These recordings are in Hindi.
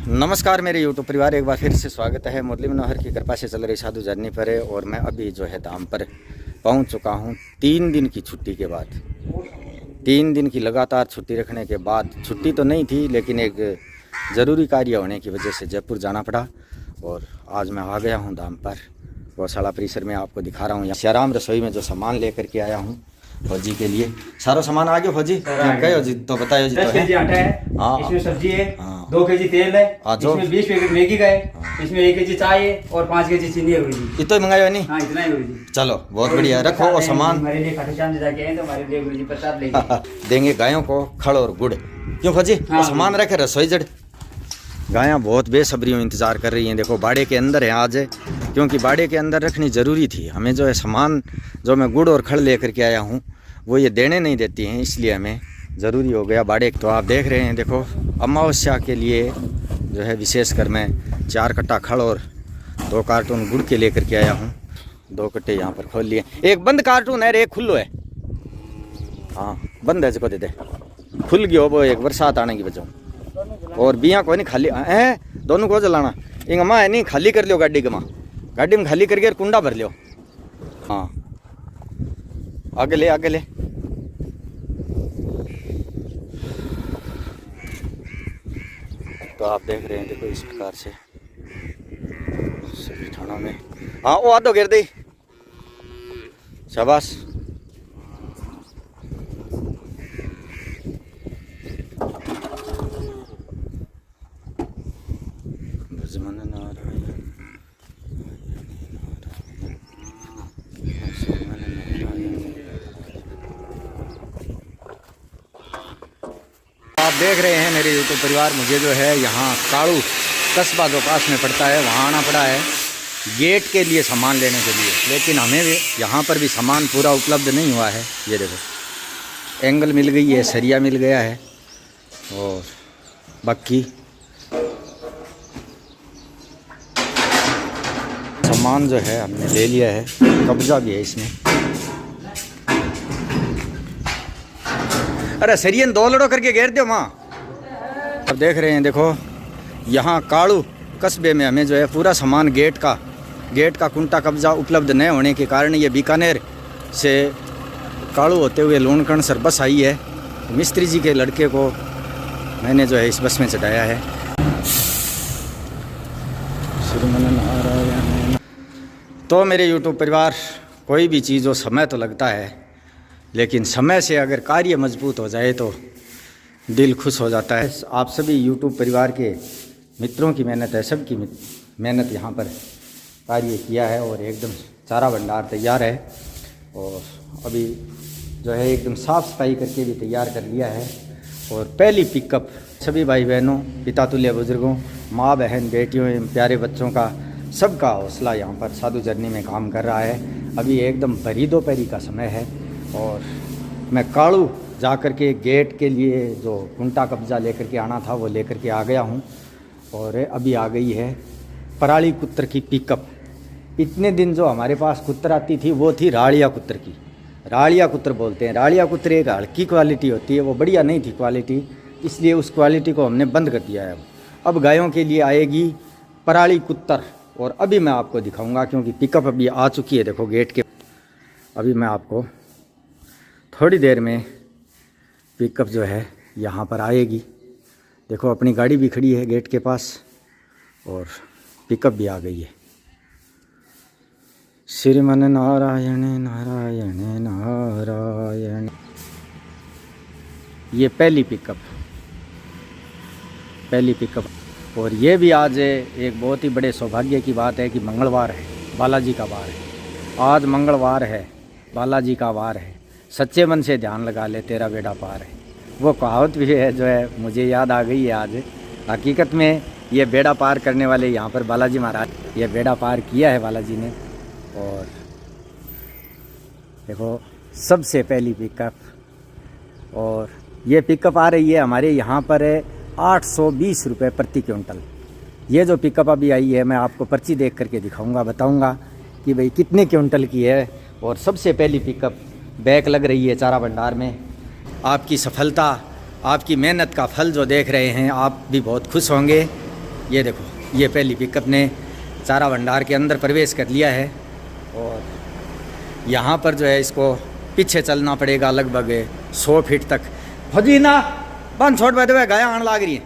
नमस्कार मेरे यूट्यूब परिवार, एक बार फिर से स्वागत है। मुरली मनोहर की कृपा से चल रही साधु जर्नी पर है और मैं अभी जो है धाम पर पहुंच चुका हूं 3 दिन की छुट्टी के बाद। 3 दिन की लगातार छुट्टी रखने के बाद, छुट्टी तो नहीं थी लेकिन एक ज़रूरी कार्य होने की वजह से जयपुर जाना पड़ा और आज मैं आ गया हूं धाम पर। गौशाला परिसर में आपको दिखा रहा हूँ सियाराम रसोई में जो सामान लेकर के आया हूँ फौजी के लिए। सारा सामान आ गया फौजी, कहो जी तो बताओ जी। 10 केजी आटा है, हाँ, इसमें सब्जी है, हाँ, 2 केजी तेल है, इसमें 20 पैकेट मैगी का है, इसमें 1 केजी चाय है और 5 केजी चीनी है गुरुजी। इतना मंगाया नहीं? हाँ, इतना ही गुरुजी। चलो बहुत बढ़िया, रखो वो सामान। हमारे लिए खाटू श्याम जी जाके आए तो हमारे लिए गुरुजी प्रसाद लेके देंगे गायों को खड़ और गुड़। क्यों फौजी? हाँ, वो सामान रखे रसोई जड़। गायां बहुत बेसब्रियों इंतज़ार कर रही हैं। देखो बाड़े के अंदर है आज, क्योंकि बाड़े के अंदर रखनी ज़रूरी थी। हमें जो है सामान जो मैं गुड़ और खड़ लेकर के आया हूँ वो ये देने नहीं देती हैं, इसलिए हमें ज़रूरी हो गया बाड़े। तो आप देख रहे हैं, देखो अमावस्या के लिए जो है विशेषकर मैं 4 कट्टा खड़ और 2 कार्टून गुड़ के लेकर के आया हूँ। 2 कट्टे यहाँ पर खोल लिए, एक बंद कार्टून है, एक खुल्लो है। हाँ बंद है, इसको दे दे, खुल गया वो एक बरसात आने की बचाओ। और बिया कोई नहीं खाली है, दोनों को जलाना इंग माँ है नहीं, खाली कर लियो गाड़ी के माँ, गाड़ी में खाली करके कुंडा भर लियो। हाँ आगे ले आगे ले। तो आप देख रहे हैं, देखो इस प्रकार से सभी थाना में। हाँ वो आधो गिर दी, शाबाश। आप देख रहे हैं मेरे यूट्यूब परिवार, मुझे जो है यहाँ काड़ू कस्बा जो पास में पड़ता है वहाँ आना पड़ा है गेट के लिए सामान लेने के लिए। लेकिन हमें भी यहाँ पर भी सामान पूरा उपलब्ध नहीं हुआ है। ये देखो एंगल मिल गई है, सरिया मिल गया है और बाकी सामान जो है हमने ले लिया है, कब्जा भी है इसमें। अरे सरियन 2 लड़ो करके घेर दो माँ। अब देख रहे हैं, देखो यहाँ काड़ू कस्बे में हमें जो है पूरा सामान गेट का कुंटा कब्जा उपलब्ध न होने के कारण ये बीकानेर से काड़ू होते हुए लोनकण सर बस आई है। मिस्त्री जी के लड़के को मैंने जो है इस बस में चढ़ाया है। तो मेरे यूट्यूब परिवार, कोई भी चीज़ हो समय तो लगता है, लेकिन समय से अगर कार्य मजबूत हो जाए तो दिल खुश हो जाता है। आप सभी यूट्यूब परिवार के मित्रों की मेहनत है, सबकी मेहनत यहाँ पर कार्य किया है और एकदम चारा भंडार तैयार है। और अभी जो है एकदम साफ़ सफाई करके भी तैयार कर लिया है। और पहली पिकअप सभी भाई बहनों, पिता तुल्य बुजुर्गों, माँ बहन, बेटियों एवं प्यारे बच्चों का सबका हौसला यहाँ पर साधु जर्नी में काम कर रहा है। अभी एकदम भरी दोपहरी का समय है और मैं काड़ू जा कर के गेट के लिए जो कुंटा कब्जा लेकर के आना था वो लेकर के आ गया हूँ। और अभी आ गई है पराली कुत्र की पिकअप। इतने दिन जो हमारे पास कुत्र आती थी वो थी राड़िया कुत्र की। राड़िया कुत्र बोलते हैं। राड़िया कुत्र एक हल्की क्वालिटी होती है, वो बढ़िया नहीं थी क्वालिटी, इसलिए उस क्वालिटी को हमने बंद कर दिया है। अब गायों के लिए आएगी पराली कुत्र और अभी मैं आपको दिखाऊंगा, क्योंकि पिकअप अभी आ चुकी है। देखो गेट के, अभी मैं आपको थोड़ी देर में पिकअप जो है यहाँ पर आएगी। देखो अपनी गाड़ी भी खड़ी है गेट के पास और पिकअप भी आ गई है। श्रीमन नारायण नारायण नारायण। ये पहली पिकअप और ये भी आज एक बहुत ही बड़े सौभाग्य की बात है कि मंगलवार है, बालाजी का वार है। आज मंगलवार है, बालाजी का वार है। सच्चे मन से ध्यान लगा ले तेरा बेड़ा पार है। वो कहावत भी है जो है मुझे याद आ गई है आज। हकीकत में ये बेड़ा पार करने वाले यहाँ पर बालाजी महाराज, ये बेड़ा पार किया है बालाजी ने। और देखो सबसे पहली पिकअप, और ये पिकअप आ रही है हमारे यहाँ पर 820 रुपये प्रति क्विंटल। ये जो पिकअप अभी आई है मैं आपको पर्ची देख करके दिखाऊंगा, बताऊंगा कि भाई कितने क्विंटल की है। और सबसे पहली पिकअप बैक लग रही है चारा भंडार में। आपकी सफलता, आपकी मेहनत का फल जो देख रहे हैं आप भी बहुत खुश होंगे। ये देखो, ये पहली पिकअप ने चारा भंडार के अंदर प्रवेश कर लिया है और यहाँ पर जो है इसको पीछे चलना पड़ेगा लगभग 100 फीट तक। फौजी ना बंद छोड़ बैठे हुए गाया आने लाग रही है,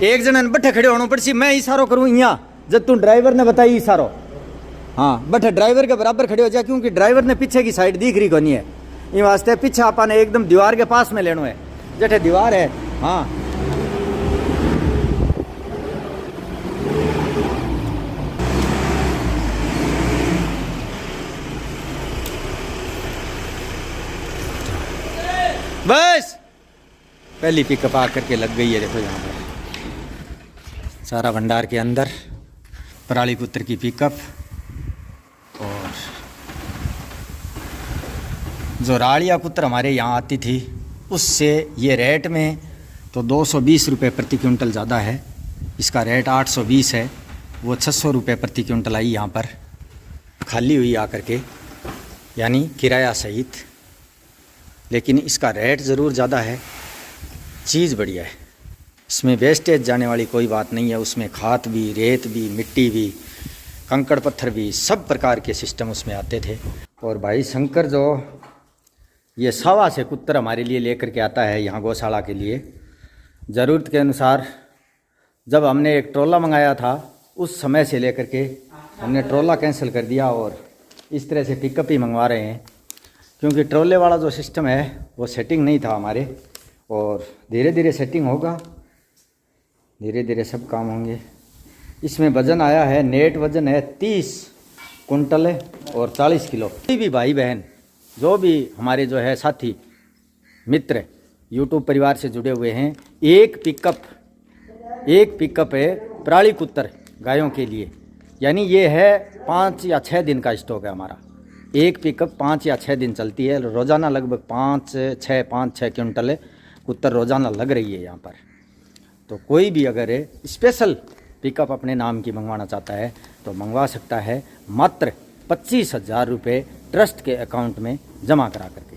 एक जन बट्ठे खड़े होना पड़सी, मैं इशारो करूँ यहाँ जब तुम ड्राइवर ने बताई इशारो, हाँ बट्ठे ड्राइवर के बराबर खड़े हो जाए, क्योंकि ड्राइवर ने पीछे की साइड दिख रही को नहीं है, इन वास्ते पीछे आपा ने एकदम दीवार के पास में लेना है, जठे दीवार है। हाँ बस पहली पिकअप आकर के लग गई है। देखो यहाँ पर चारा भंडार के अंदर पराली पुत्र की पिकअप, और जो राड़िया पुत्र हमारे यहाँ आती थी उससे ये रेट में तो 220 रुपये प्रति क्विंटल ज़्यादा है, इसका रेट 820 है, वो 600 रुपये प्रति क्विंटल आई यहाँ पर खाली हुई आकर के, यानी किराया सहित, लेकिन इसका रेट ज़रूर ज़्यादा है, चीज़ बढ़िया है, इसमें वेस्टेज जाने वाली कोई बात नहीं है, उसमें खाद भी, रेत भी, मिट्टी भी, कंकड़ पत्थर भी, सब प्रकार के सिस्टम उसमें आते थे। और भाई शंकर जो ये सावा से कुत्तर हमारे लिए लेकर के आता है यहाँ गौशाला के लिए, ज़रूरत के अनुसार जब हमने एक ट्रोला मंगाया था उस समय से लेकर के हमने ट्रोला कैंसिल कर दिया और इस तरह से पिकअप ही मंगवा रहे हैं, क्योंकि ट्रोले वाला जो सिस्टम है वो सेटिंग नहीं था हमारे, और धीरे धीरे सेटिंग होगा, धीरे धीरे सब काम होंगे। इसमें वज़न आया है, नेट वज़न है 30 कुंटल और 40 किलो। कोई भी भाई बहन जो भी हमारे जो है साथी मित्र यूट्यूब परिवार से जुड़े हुए हैं, एक पिकअप है पराली कुत्तर गायों के लिए, यानी ये है 5 या 6 दिन का स्टॉक है हमारा, एक पिकअप 5 या 6 दिन चलती है, रोज़ाना लगभग 5-6 क्विंटल कुत्तर रोज़ाना लग रही है यहाँ पर। तो कोई भी अगर स्पेशल पिकअप अपने नाम की मंगवाना चाहता है तो मंगवा सकता है, मात्र 25,000 रुपये ट्रस्ट के अकाउंट में जमा करा करके,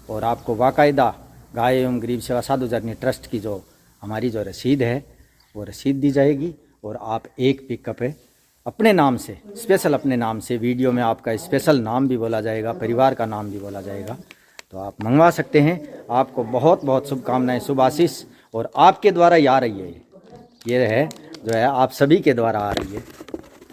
और आपको बाकायदा गाय एवं गरीब सेवा साधु जर्नी ट्रस्ट की जो हमारी जो रसीद है वो रसीद दी जाएगी, और आप एक पिकअप अपने नाम से, स्पेशल अपने नाम से, वीडियो में आपका स्पेशल नाम भी बोला जाएगा, परिवार का नाम भी बोला जाएगा, तो आप मंगवा सकते हैं। आपको बहुत बहुत शुभकामनाएं, शुभ आशीष, और आपके द्वारा ही आ रही है, ये है जो है आप सभी के द्वारा आ रही है।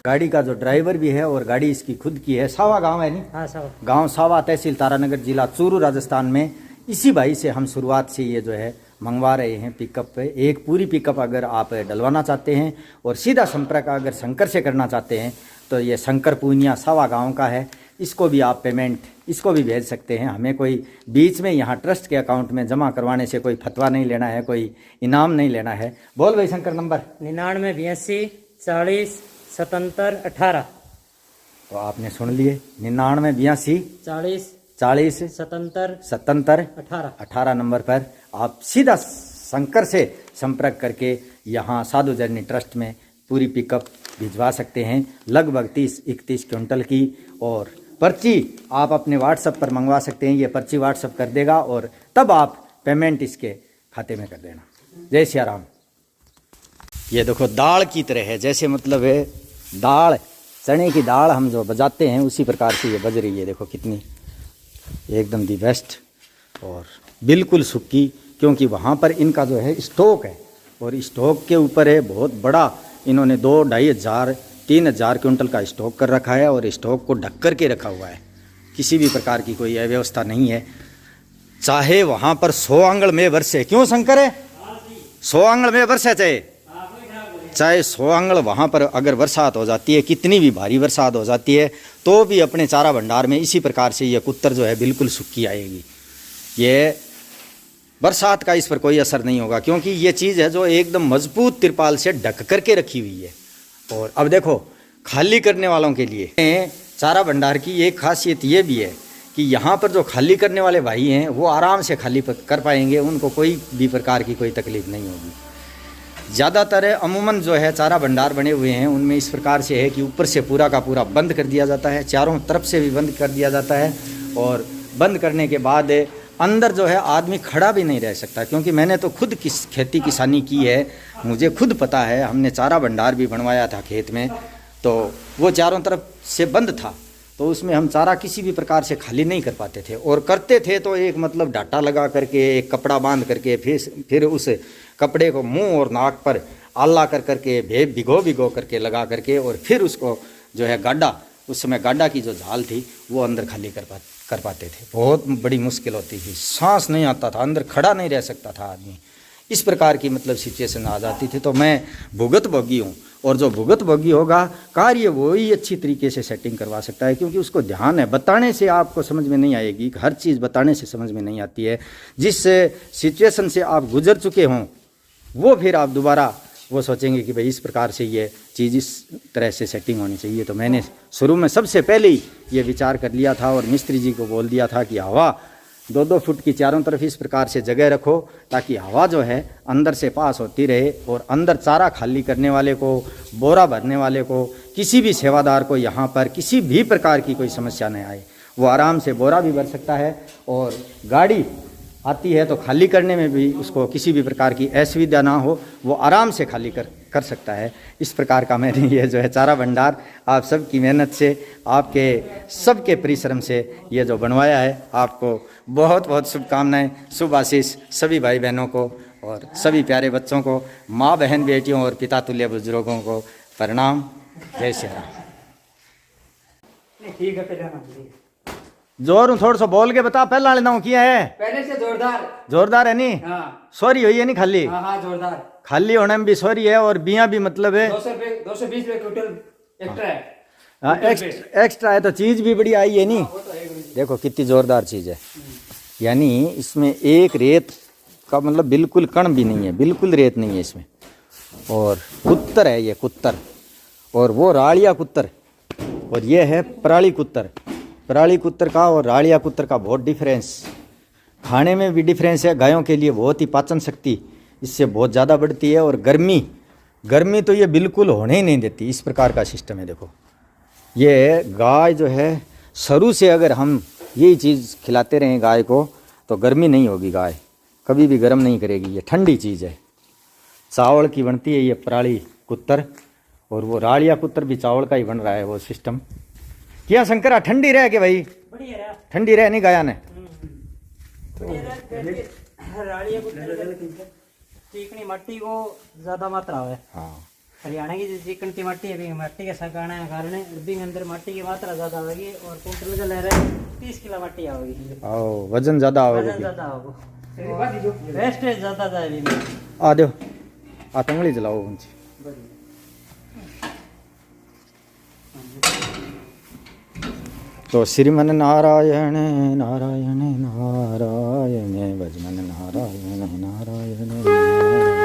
गाड़ी का जो ड्राइवर भी है और गाड़ी इसकी खुद की है। सावा गांव है नहीं? हाँ सावा गांव सावा, तहसील तारानगर, जिला चूरू, राजस्थान में। इसी भाई से हम शुरुआत से ये जो है मंगवा रहे हैं पिकअप पे। एक पूरी पिकअप अगर आप डलवाना चाहते हैं और सीधा संपर्क अगर शंकर से करना चाहते हैं तो ये शंकर पूनिया सावा गांव का है, इसको भी आप पेमेंट इसको भी भेज सकते हैं। हमें कोई बीच में यहाँ ट्रस्ट के अकाउंट में जमा करवाने से कोई फतवा नहीं लेना है, कोई इनाम नहीं लेना है। बोल भाई शंकर नंबर 99 82 40 77 18। तो आपने सुन लिए, 99 82 40 40 77 77 18 नंबर पर आप सीधा शंकर से संपर्क करके यहाँ साधु जर्नी ट्रस्ट में पूरी पिकअप भिजवा सकते हैं, लगभग 30-31 क्विंटल की। और पर्ची आप अपने व्हाट्सएप पर मंगवा सकते हैं, ये पर्ची व्हाट्सएप कर देगा और तब आप पेमेंट इसके खाते में कर देना। जय सिया राम। ये देखो दाल की तरह है, जैसे मतलब है दाल, चने की दाल हम जो बजाते हैं उसी प्रकार से ये बज रही है। देखो कितनी एकदम दी बेस्ट और बिल्कुल सूखी, क्योंकि वहाँ पर इनका जो है स्टॉक है और स्टॉक के ऊपर है बहुत बड़ा, इन्होंने 2-2,500-3,000 क्विंटल का स्टॉक कर रखा है और स्टॉक को ढक कर के रखा हुआ है। किसी भी प्रकार की कोई अव्यवस्था नहीं है, चाहे वहाँ पर 100 आंगल में बरसे। क्यों शंकर है? 100 आंगल में बरसे, चाहे 100 आंगल वहाँ पर अगर बरसात हो जाती है, कितनी भी भारी बरसात हो जाती है, तो भी अपने चारा भंडार में इसी प्रकार से ये कुत्तर जो है बिल्कुल सूखी आएगी। ये बरसात का इस पर कोई असर नहीं होगा, क्योंकि ये चीज़ है जो एकदम मजबूत तिरपाल से ढक करके रखी हुई है। और अब देखो खाली करने वालों के लिए चारा भंडार की एक खासियत ये भी है कि यहाँ पर जो खाली करने वाले भाई हैं वो आराम से खाली कर पाएंगे, उनको कोई भी प्रकार की कोई तकलीफ नहीं होगी। ज़्यादातर अमूमन जो है चारा भंडार बने हुए हैं उनमें इस प्रकार से है कि ऊपर से पूरा का पूरा बंद कर दिया जाता है, चारों तरफ से भी बंद कर दिया जाता है, और बंद करने के बाद अंदर जो है आदमी खड़ा भी नहीं रह सकता, क्योंकि मैंने तो खुद किस खेती किसानी की है, मुझे खुद पता है। हमने चारा भंडार भी बनवाया था खेत में, तो वो चारों तरफ से बंद था, तो उसमें हम चारा किसी भी प्रकार से खाली नहीं कर पाते थे, और करते थे तो एक मतलब डाटा लगा करके, एक कपड़ा बांध करके, फिर उस कपड़े को मुंह और नाक पर आला कर करके भिगो करके लगा करके, और फिर उसको जो है गाड्डा, उस समय गाड्डा की जो झाल थी वो अंदर खाली कर पाते थे। बहुत बड़ी मुश्किल होती थी, सांस नहीं आता था, अंदर खड़ा नहीं रह सकता था आदमी। इस प्रकार की मतलब सिचुएशन आ जाती थी। तो मैं भुगत भोगी हूँ, और जो भुगत भोगी होगा कार्य वो ही अच्छी तरीके से सेटिंग करवा सकता है, क्योंकि उसको ध्यान है। बताने से आपको समझ में नहीं आएगी, हर चीज़ बताने से समझ में नहीं आती है। जिस सिचुएशन से आप गुजर चुके हों वो फिर आप दोबारा वो सोचेंगे कि भाई इस प्रकार से ये चीज़ इस तरह से सेटिंग होनी चाहिए। तो मैंने शुरू में सबसे पहले ही ये विचार कर लिया था, और मिस्त्री जी को बोल दिया था कि हवा 2-2 फुट की चारों तरफ इस प्रकार से जगह रखो, ताकि हवा जो है अंदर से पास होती रहे, और अंदर चारा खाली करने वाले को, बोरा भरने वाले को, किसी भी सेवादार को यहाँ पर किसी भी प्रकार की कोई समस्या नहीं आए। वो आराम से बोरा भी भर सकता है, और गाड़ी आती है तो खाली करने में भी उसको किसी भी प्रकार की असुविधा ना हो, वो आराम से खाली कर सकता है। इस प्रकार का मैंने ये जो है चारा भंडार आप सबकी मेहनत से, आपके सबके परिश्रम से ये जो बनवाया है, आपको बहुत बहुत शुभकामनाएं, शुभ आशीष सभी भाई बहनों को और सभी प्यारे बच्चों को, माँ बहन बेटियों और पिता तुल्य बुजुर्गों को प्रणाम। जय श्री राम। ठीक है, पहले ना जोर थोड़ा सा बोल के बता, पहला वाले दाव किया है पहले से जोरदार है नी। हाँ सॉरी हुई है नी खाली। हाँ हाँ जोरदार खाली होने में भी सॉरी है, और बिया भी मतलब है 220 रुपए क्विंटल एक्स्ट्रा है। हाँ एक्स्ट्रा है, तो चीज़ भी बड़ी आई है नी। देखो कितनी जोरदार चीज़ है, यानी इसमें एक रेत का मतलब बिल्कुल कण भी नहीं है, बिल्कुल रेत नहीं है इसमें। और कुत्तर है ये, कुत्तर, और वो राड़िया कुत्तर, और ये है पराली कुत्तर। पराली कुत्तर का और राड़िया कुत्तर का बहुत डिफरेंस, खाने में भी डिफरेंस है। गायों के लिए बहुत ही पाचन शक्ति इससे बहुत ज़्यादा बढ़ती है, और गर्मी तो ये बिल्कुल होने ही नहीं देती। इस प्रकार का सिस्टम है। देखो ये गाय जो है, शुरू से अगर हम यही चीज़ खिलाते रहें गाय को, तो गर्मी नहीं होगी, गाय कभी भी गर्म नहीं करेगी। ये ठंडी चीज़ है, चावल की बनती है ये पराली कुत्तर, और वो राड़िया कुत्तर भी चावल का ही बन रहा है वो सिस्टम। क्या शंकरा ठंडी रह के भाई, ठंडी रह नहीं गाया ने चिकनी मट्टी को ज्यादा मात्रा है। हाँ हरियाणा की जो चिकन की मट्टी है, मट्टी के सकाने के कारण अरबी अंदर मट्टी की मात्रा ज्यादा होगी, और कुंटल का ले रहे 30 किलो मट्टी आओगी, वजन ज़्यादा होगा, ज्यादा होगा, वेस्टेज ज्यादा जाएगी। आ दो आतंगड़ी जलाओ उनसे। तो श्रीमन नारायण नारायण नारायण भजमन नारायण नारायण नारायण।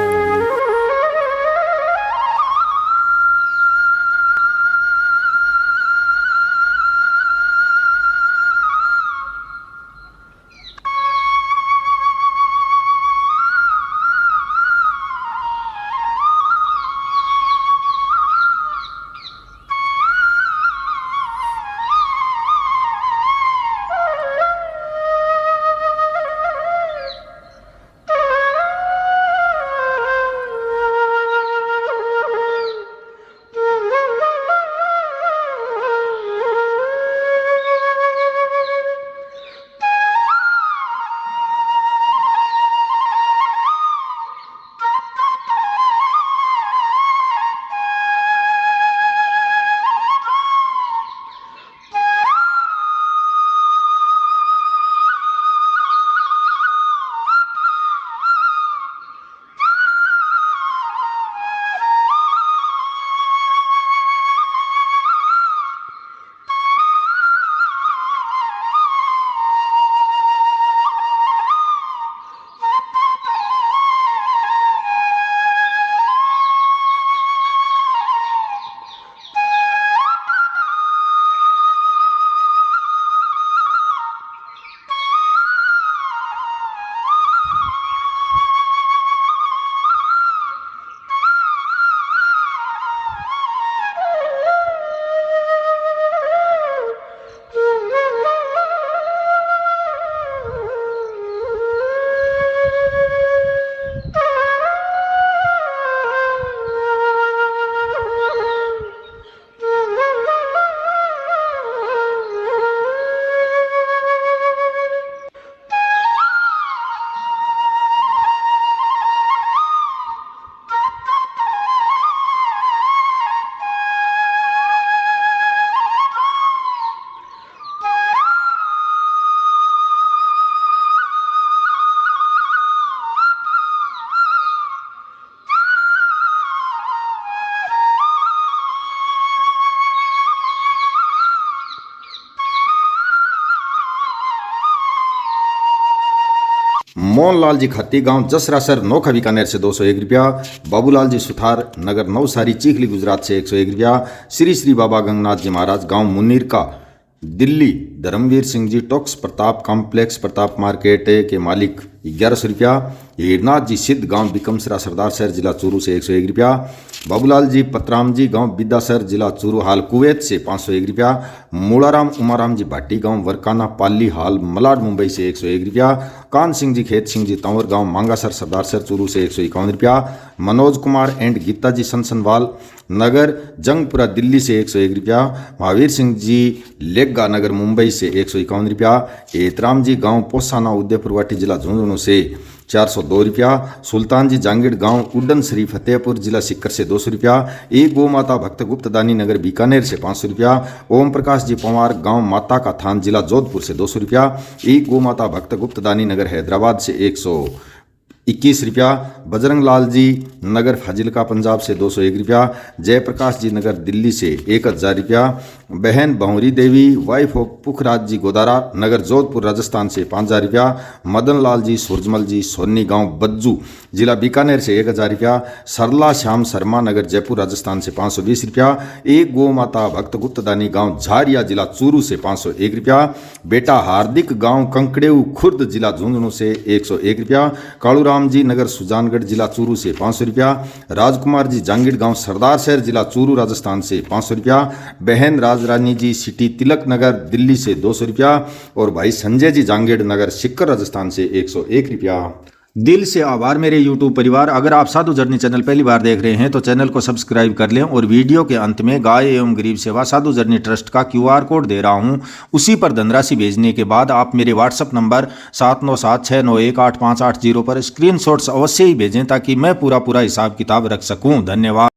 मोहनलाल जी खत्ती गांव जसरासर नोखा बीकानेर से 201 रुपया। बाबूलाल जी सुथार नगर नवसारी चीखली गुजरात से 101 रुपया। श्री श्री बाबा गंगनाथ जी महाराज गांव मुनीर का दिल्ली धर्मवीर सिंह जी टॉक्स प्रताप कॉम्प्लेक्स प्रताप मार्केट के मालिक 1100 रुपया। हीरनाथ जी सिद्ध गांव बिकमसरा सरदार शहर जिला चूरू से 101 रुपया। बाबूलाल जी पतराम जी गांव बिद्दासर जिला चूरू हाल कुवैत से 501 रुपया। मूलाराम उमाराम जी भाटी गांव वरकाना पाली हाल मलाड मुंबई से 101 रुपया। कान सिंह जी खेत सिंह जी तंवर गांव मांगासर सरदार शहर चूरू से 151 रुपया। मनोज कुमार एंड गीता जी सनसनवाल नगर जंगपुरा दिल्ली से 101 रुपया। महावीर सिंह जी लेग्गा नगर मुंबई से 151 रुपया। एतराम जी गांव पोसाना उदयपुरवाटी जिला झुंझुनू से 402 रुपया। सुल्तान जी जांगीड़ गांव उड्डन श्री फतेहपुर जिला सिक्कर से 200 रुपया। एक गो माता भक्त गुप्त दानी नगर बीकानेर से 500 रुपया। ओम प्रकाश जी पवार गांव माता का थान जिला जोधपुर से 200 रुपया। एक गो माता भक्त गुप्त दानी नगर हैदराबाद से 121 रुपया। बजरंग लाल जी नगर फाजिलका पंजाब से 201 रुपया। जयप्रकाश जी नगर दिल्ली से 1000 रुपया। बहन बहुरी देवी वाइफ ऑफ पुखराज जी गोदारा नगर जोधपुर राजस्थान से 5000 रुपया। मदन लाल जी सूरजमल जी सोनी गांव बज्जू जिला बीकानेर से 1000 रुपया। सरला श्याम शर्मा नगर जयपुर राजस्थान से 520 रुपया। एक गो माता भक्त गुप्तदानी गांव झारिया जिला चूरू से 501 रुपया। बेटा हार्दिक गांव कंकड़ेऊ खुर्द जिला झुंझुनू से 101 रुपया। कालूराम जी नगर सुजानगढ़ जिला चूरू से 500 रुपया। राजकुमार जी जांगीड़ गांव सरदार शहर जिला चूरू राजस्थान से 500 रुपया। बहन राजरानी जी सिटी तिलक नगर दिल्ली से 200 रुपया। और भाई संजय जी जांगीड़ नगर सिक्कर राजस्थान से 101 रुपया। दिल से आभार मेरे YouTube परिवार। अगर आप साधु जर्नी चैनल पहली बार देख रहे हैं तो चैनल को सब्सक्राइब कर लें और वीडियो के अंत में गाय एवं गरीब सेवा साधु जर्नी ट्रस्ट का QR कोड दे रहा हूं, उसी पर धनराशि भेजने के बाद आप मेरे WhatsApp नंबर 7976918580 पर स्क्रीनशॉट्स अवश्य ही भेजें ताकि मैं पूरा हिसाब किताब रख सकूं। धन्यवाद।